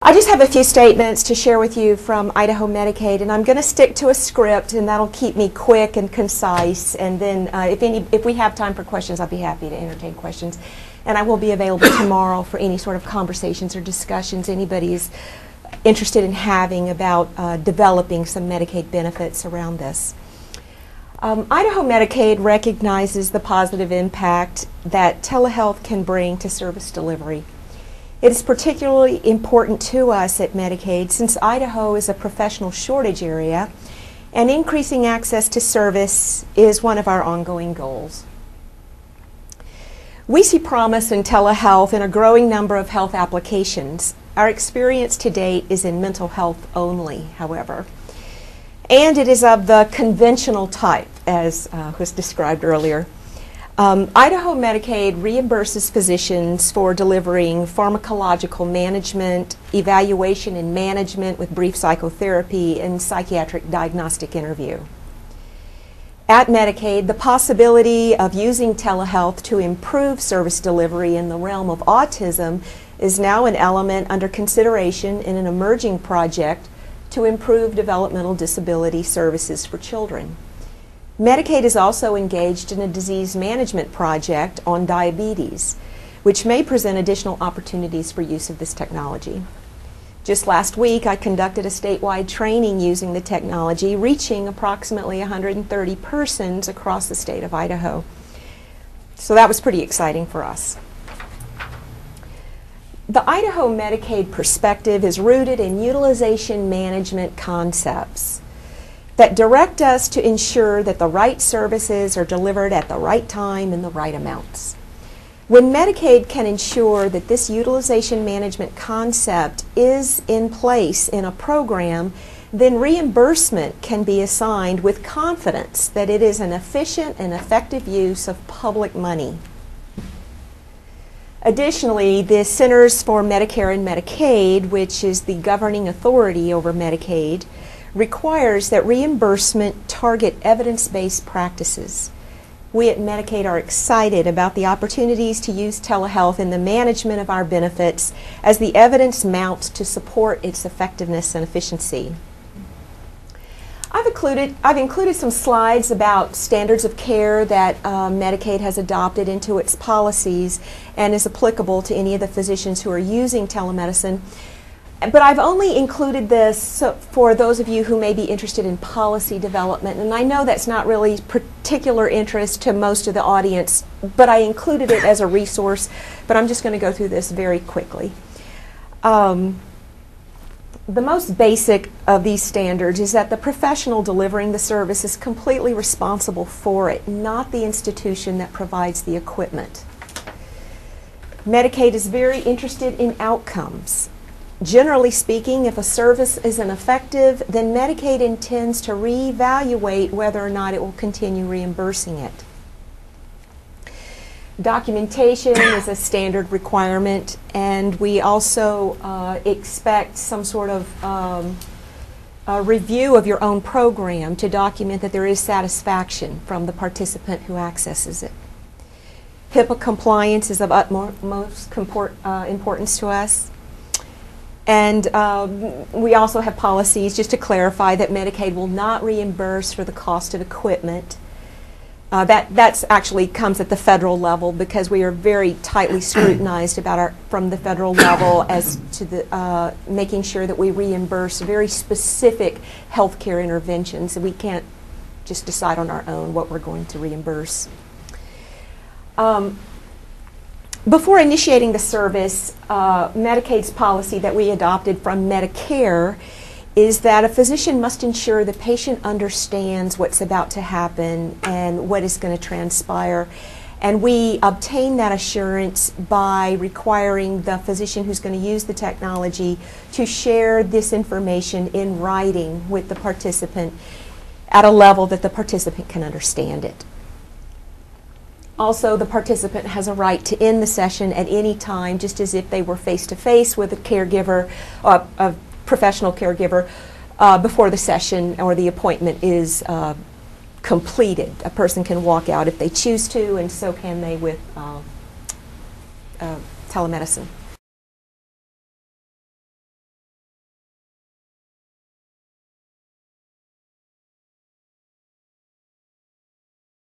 I just have a few statements to share with you from Idaho Medicaid, and I'm going to stick to a script, and that'll keep me quick and concise. And then if we have time for questions, I'll be happy to entertain questions. And I will be available tomorrow for any sort of conversations or discussions anybody is interested in having about developing some Medicaid benefits around this. Idaho Medicaid recognizes the positive impact that telehealth can bring to service delivery. It is particularly important to us at Medicaid since Idaho is a professional shortage area, and increasing access to service is one of our ongoing goals. We see promise in telehealth in a growing number of health applications. Our experience to date is in mental health only, however, and it is of the conventional type, as was described earlier. Idaho Medicaid reimburses physicians for delivering pharmacological management, evaluation and management with brief psychotherapy, and psychiatric diagnostic interview. At Medicaid, the possibility of using telehealth to improve service delivery in the realm of autism is now an element under consideration in an emerging project to improve developmental disability services for children. Medicaid is also engaged in a disease management project on diabetes, which may present additional opportunities for use of this technology. Just last week, I conducted a statewide training using the technology, reaching approximately 130 persons across the state of Idaho. So that was pretty exciting for us. The Idaho Medicaid perspective is rooted in utilization management concepts that direct us to ensure that the right services are delivered at the right time in the right amounts. When Medicaid can ensure that this utilization management concept is in place in a program, then reimbursement can be assigned with confidence that it is an efficient and effective use of public money. Additionally, the Centers for Medicare and Medicaid, which is the governing authority over Medicaid, requires that reimbursement target evidence-based practices. We at Medicaid are excited about the opportunities to use telehealth in the management of our benefits as the evidence mounts to support its effectiveness and efficiency. I've included some slides about standards of care that Medicaid has adopted into its policies and is applicable to any of the physicians who are using telemedicine. But I've only included this for those of you who may be interested in policy development, and I know that's not really particular interest to most of the audience, but I included it as a resource, but I'm just going to go through this very quickly. The most basic of these standards is that the professional delivering the service is completely responsible for it, not the institution that provides the equipment. Medicaid is very interested in outcomes. Generally speaking, if a service isn't effective, then Medicaid intends to reevaluate whether or not it will continue reimbursing it. Documentation is a standard requirement, and we also expect some sort of a review of your own program to document that there is satisfaction from the participant who accesses it. HIPAA compliance is of utmost importance to us. And we also have policies, just to clarify, that Medicaid will not reimburse for the cost of equipment. That's actually comes at the federal level because we are very tightly scrutinized from the federal level as to the making sure that we reimburse very specific healthcare interventions. We can't just decide on our own what we're going to reimburse. Before initiating the service, Medicaid's policy that we adopted from Medicare is that a physician must ensure the patient understands what's about to happen and what is going to transpire. And we obtain that assurance by requiring the physician who's going to use the technology to share this information in writing with the participant at a level that the participant can understand it. Also, the participant has a right to end the session at any time, just as if they were face-to-face with a caregiver, a professional caregiver, before the session or the appointment is completed. A person can walk out if they choose to, and so can they with telemedicine.